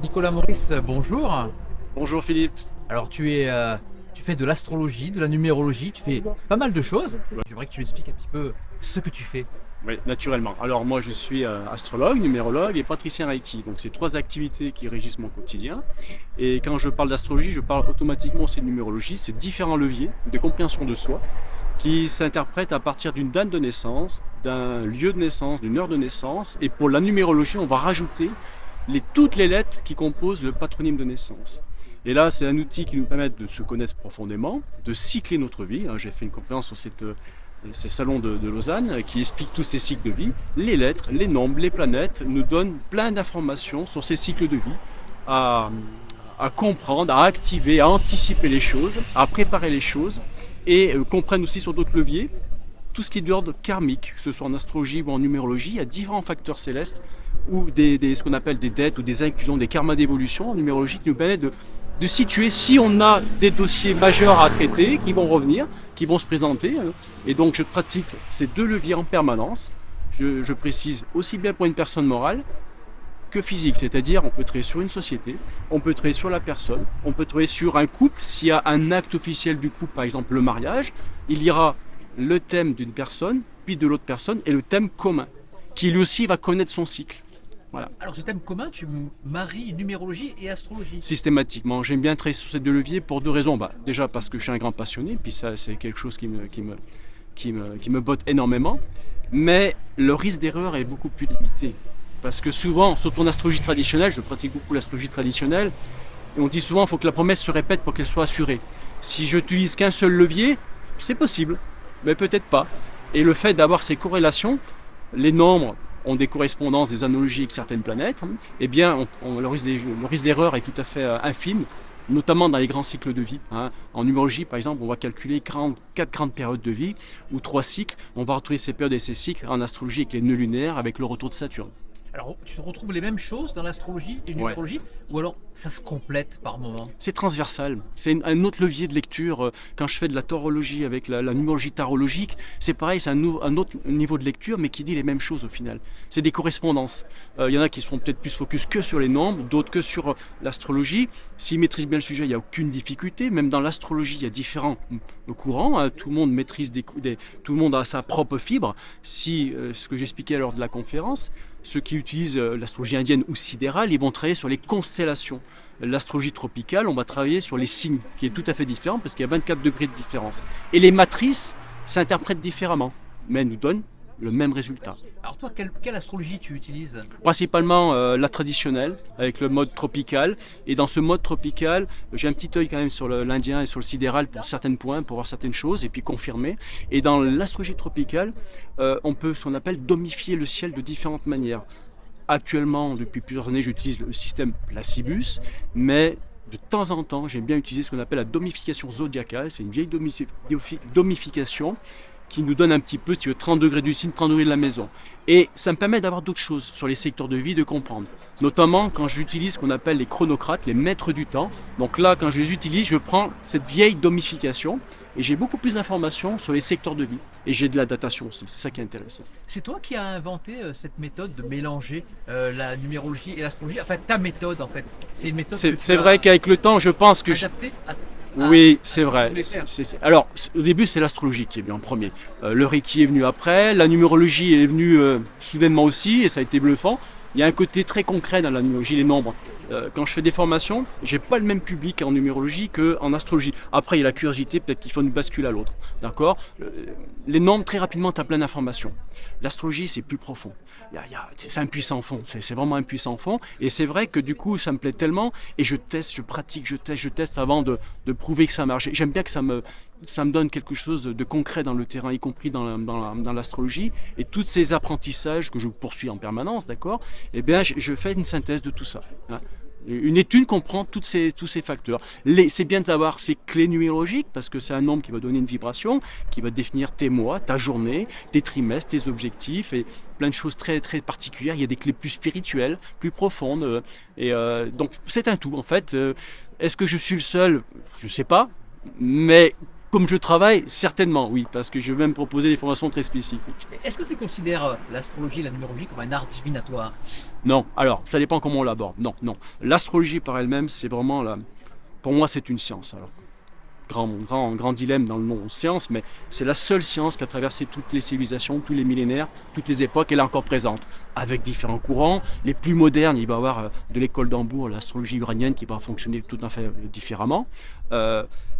Nicolas Maurice, bonjour. Bonjour Philippe. Alors tu fais de l'astrologie, de la numérologie, tu fais pas mal de choses. J'aimerais que tu m'expliques un petit peu ce que tu fais. Oui, naturellement. Alors moi je suis astrologue, numérologue et praticien Reiki. Donc c'est trois activités qui régissent mon quotidien. Et quand je parle d'astrologie, je parle automatiquement aussi de numérologie. C'est différents leviers de compréhension de soi qui s'interprètent à partir d'une date de naissance, d'un lieu de naissance, d'une heure de naissance. Et pour la numérologie, on va rajouter toutes les lettres qui composent le patronyme de naissance. Et là, c'est un outil qui nous permet de se connaître profondément, de cycler notre vie. J'ai fait une conférence sur ces salons de Lausanne qui explique tous ces cycles de vie. Les lettres, les nombres, les planètes nous donnent plein d'informations sur ces cycles de vie à, à comprendre, à activer, à anticiper les choses, à préparer les choses et comprennent aussi sur d'autres leviers tout ce qui est d'ordre karmique, que ce soit en astrologie ou en numérologie. Il y a différents facteurs célestes ou ce qu'on appelle des dettes ou des inclusions, des karmas d'évolution en numérologie qui nous permettent de situer si on a des dossiers majeurs à traiter qui vont revenir, qui vont se présenter. Et donc je pratique ces deux leviers en permanence. Je précise aussi bien pour une personne morale que physique, c'est-à-dire on peut travailler sur une société, on peut travailler sur la personne, on peut travailler sur un couple. S'il y a un acte officiel du couple, par exemple le mariage, il y aura le thème d'une personne, puis de l'autre personne, et le thème commun, qui lui aussi va connaître son cycle. Voilà. Alors ce thème commun, tu maries numérologie et astrologie. Systématiquement, j'aime bien travailler sur ces deux leviers pour deux raisons. Déjà parce que je suis un grand passionné, puis ça c'est quelque chose qui me botte énormément, mais le risque d'erreur est beaucoup plus limité. Parce que souvent, surtout en astrologie traditionnelle, je pratique beaucoup l'astrologie traditionnelle, et on dit souvent qu'il faut que la promesse se répète pour qu'elle soit assurée. Si je n'utilise qu'un seul levier, c'est possible, mais peut-être pas. Et le fait d'avoir ces corrélations, les nombres ont des correspondances, des analogies avec certaines planètes, eh bien, le risque d'erreur est tout à fait infime, notamment dans les grands cycles de vie. En numérologie, par exemple, on va calculer 4 grandes périodes de vie, ou 3 cycles. On va retrouver ces périodes et ces cycles en astrologie avec les nœuds lunaires, avec le retour de Saturne. Alors tu retrouves les mêmes choses dans l'astrologie et Ouais. numérologie, ou alors ça se complète par moment? C'est transversal, c'est un autre levier de lecture. Quand je fais de la tarologie avec la numérologie tarologique, c'est pareil, c'est un autre niveau de lecture, mais qui dit les mêmes choses au final. C'est des correspondances. Il y en a qui seront peut-être plus focus que sur les nombres, d'autres que sur l'astrologie. S'ils maîtrisent bien le sujet, il n'y a aucune difficulté. Même dans l'astrologie, il y a différents courants. Tout le monde maîtrise tout le monde a sa propre fibre. Si ce que j'expliquais lors de la conférence, ceux qui utilisent l'astrologie indienne ou sidérale, ils vont travailler sur les constellations. L'astrologie tropicale, on va travailler sur les signes, qui est tout à fait différent parce qu'il y a 24 degrés de différence. Et les matrices s'interprètent différemment, mais elles nous donnent le même résultat. Alors toi, quelle astrologie tu utilises? Principalement la traditionnelle, avec le mode tropical. Et dans ce mode tropical, j'ai un petit œil quand même sur l'indien et sur le sidéral pour certains points, pour voir certaines choses, et puis confirmer. Et dans l'astrologie tropicale, on peut, ce qu'on appelle, domifier le ciel de différentes manières. Actuellement, depuis plusieurs années, j'utilise le système Placibus, mais de temps en temps, j'aime bien utiliser ce qu'on appelle la domification zodiacale. C'est une vieille domification qui nous donne un petit peu, si tu veux, 30 degrés du signe, 30 degrés de la maison. Et ça me permet d'avoir d'autres choses sur les secteurs de vie, de comprendre. Notamment quand j'utilise ce qu'on appelle les chronocrates, les maîtres du temps. Donc là, quand je les utilise, je prends cette vieille domification et j'ai beaucoup plus d'informations sur les secteurs de vie. Et j'ai de la datation aussi, c'est ça qui est intéressant. C'est toi qui as inventé cette méthode de mélanger la numérologie et l'astrologie. Enfin, ta méthode en fait. C'est une méthode que tu C'est as vrai qu'avec le temps, je pense que adaptée oui, à c'est ce que tu vrai. voulais faire. Alors, au début, c'est l'astrologie qui est venu en premier. Le Reiki est venu après. La numérologie est venue soudainement aussi, et ça a été bluffant. Il y a un côté très concret dans la numérologie, les nombres. Quand je fais des formations, j'ai pas le même public en numérologie qu'en astrologie. Après, il y a la curiosité, peut-être qu'il faut une bascule à l'autre. D'accord. Les nombres, très rapidement, tu as plein d'informations. L'astrologie, c'est plus profond. C'est un puissant fond. C'est vraiment un puissant fond. Et c'est vrai que du coup, ça me plaît tellement. Et je teste, je pratique, je teste avant de prouver que ça marche. J'aime bien que ça me donne quelque chose de concret dans le terrain, y compris dans l'astrologie. Et tous ces apprentissages que je poursuis en permanence, d'accord, eh bien, je fais une synthèse de tout ça. Une étude comprend tous ces facteurs. C'est bien d'avoir ces clés numérologiques parce que c'est un nombre qui va donner une vibration, qui va définir tes mois, ta journée, tes trimestres, tes objectifs et plein de choses très, très particulières. Il y a des clés plus spirituelles, plus profondes. Donc c'est un tout en fait. Est-ce que je suis le seul? Je ne sais pas. Mais comme je travaille, certainement, oui, parce que je vais même proposer des formations très spécifiques. Est-ce que tu considères l'astrologie et la numérologie comme un art divinatoire? Non, alors, ça dépend comment on l'aborde. Non, non. L'astrologie par elle-même, c'est vraiment, pour moi, c'est une science. Alors, grand dilemme dans le nom science, mais c'est la seule science qui a traversé toutes les civilisations, tous les millénaires, toutes les époques, elle est encore présente, avec différents courants. Les plus modernes, il va y avoir de l'école d'Hambourg, l'astrologie uranienne qui va fonctionner tout à fait différemment.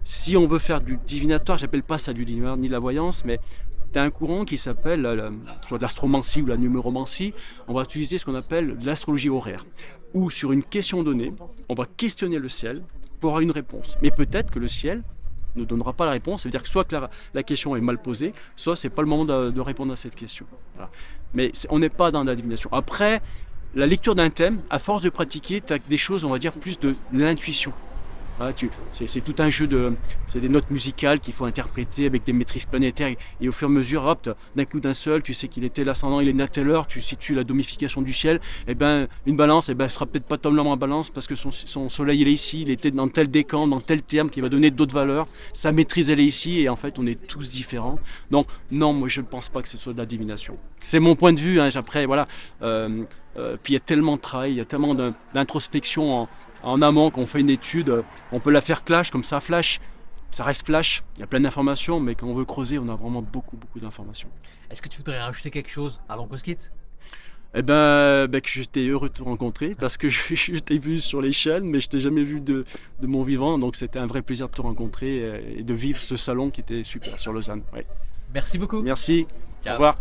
Si on veut faire du divinatoire, j'appelle pas ça du divinatoire ni de la voyance, mais tu as un courant qui s'appelle soit de l'astromancie ou la numéromancie. On va utiliser ce qu'on appelle de l'astrologie horaire, où sur une question donnée, on va questionner le ciel pour avoir une réponse. Mais peut-être que le ciel ne donnera pas la réponse, ça veut dire que soit que la question est mal posée, soit c'est pas le moment de répondre à cette question. Voilà. Mais on n'est pas dans la divination. Après, la lecture d'un thème, à force de pratiquer, tu as des choses, on va dire, plus de l'intuition. Voilà, c'est tout un jeu c'est des notes musicales qu'il faut interpréter avec des maîtrises planétaires et au fur et à mesure, hop, d'un coup d'un seul, tu sais qu'il était l'ascendant, il est né à telle heure, tu situes la domification du ciel, et ben une balance, et ben elle sera peut-être pas totalement en balance parce que son soleil il est ici, il était dans tel décan, dans tel terme qui va donner d'autres valeurs, sa maîtrise elle est ici et en fait on est tous différents. Donc non, moi je ne pense pas que ce soit de la divination. C'est mon point de vue, hein, après voilà. Puis il y a tellement de travail, il y a tellement d'introspection en amont qu'on fait une étude, on peut la faire flash, comme ça flash, ça reste flash, il y a plein d'informations, mais quand on veut creuser, on a vraiment beaucoup d'informations. Est-ce que tu voudrais rajouter quelque chose avant qu'on se quitte? Eh ben, que j'étais heureux de te rencontrer, parce que je t'ai vu sur les chaînes, mais je t'ai jamais vu de mon vivant, donc c'était un vrai plaisir de te rencontrer et de vivre ce salon qui était super sur Lausanne. Ouais. Merci beaucoup. Merci, Ciao. Au revoir.